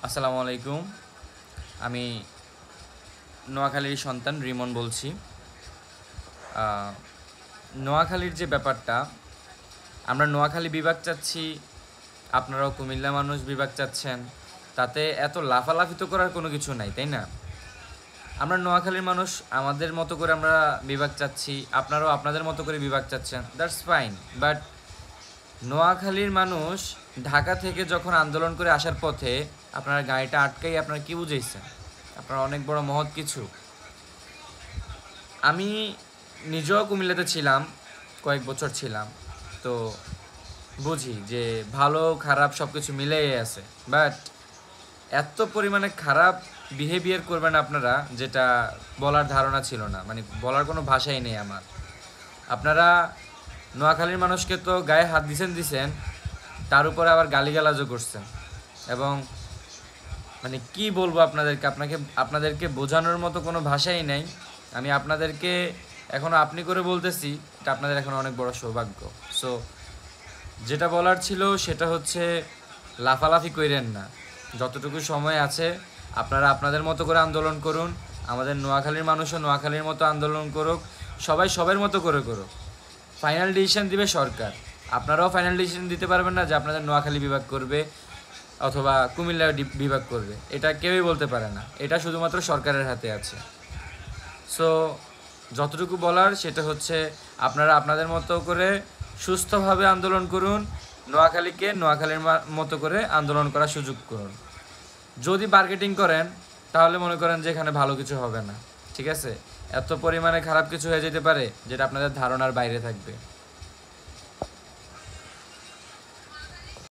আসসালামু আলাইকুম, আমি নোয়াখালীর সন্তান রিমন বলছি। নোয়াখালীর যে ব্যাপারটা, আমরা নোয়াখালী বিভাগ চাচ্ছি, আপনারাও কুমিল্লা মানুষ বিভাগ চাচ্ছেন, তাতে এত লাফালাফি তো করার কোনো কিছু নাই, তাই না? আমরা নোয়াখালীর মানুষ আমাদের মতো করে আমরা বিভাগ চাচ্ছি, আপনারাও আপনাদের মতো করে বিভাগ চাচ্ছেন, দ্যাটস ফাইন। বাট নোয়াখালীর মানুষ ঢাকা থেকে যখন আন্দোলন করে আসার পথে আপনারা গাড়িটা আটকাই আপনারা কি বুঝাইছেন? আপনারা অনেক বড় মহৎ কিছু। আমি নিজেও কুমিল্লাতে ছিলাম, কয়েক বছর ছিলাম, তো বুঝি যে ভালো খারাপ সব কিছু মিলেই আছে। বাট এত পরিমাণে খারাপ বিহেভিয়ার করবেন আপনারা, যেটা বলার ধারণা ছিল না, মানে বলার কোনো ভাষাই নেই আমার। আপনারা নোয়াখালীর মানুষকে তো গায়ে হাত দিছেন, তার উপরে আবার গালিগালাজও করছেন, এবং মানে কি বলবো আপনাদেরকে বোঝানোর মতো কোনো ভাষাই নাই। আমি আপনাদেরকে এখন আপনি করে বলতেছি, এটা আপনাদের এখন অনেক বড় সৌভাগ্য। সো যেটা বলার ছিল সেটা হচ্ছে, লাফালাফি কইরেন না। যতটুকু সময় আছে আপনারা আপনাদের মতো করে আন্দোলন করুন, আমাদের নোয়াখালীর মানুষও নোয়াখালীর মতো আন্দোলন করুক, সবাই সবার মতো করে করুক। ফাইনাল ডিসিশন দিবে সরকার। আপনারাও ফাইনাল ডিসিশন দিতে পারবেন না যে আপনাদের নোয়াখালী বিভাগ করবে অথবা কুমিল্লা বিভাগ করবে, এটা কেউই বলতে পারে না। এটা শুধুমাত্র সরকারের হাতে আছে। সো যতটুকু বলার সেটা হচ্ছে, আপনারা আপনাদের মতো করে সুস্থভাবে আন্দোলন করুন, নোয়াখালীকে নোয়াখালীর মতো করে আন্দোলন করার সুযোগ করুন। যদি মার্কেটিং করেন তাহলে মনে করেন যে এখানে ভালো কিছু হবে না, ঠিক আছে? এত পরিমাণে খারাপ কিছু হয়ে যেতে পারে যেটা আপনাদের ধারণার বাইরে থাকবে।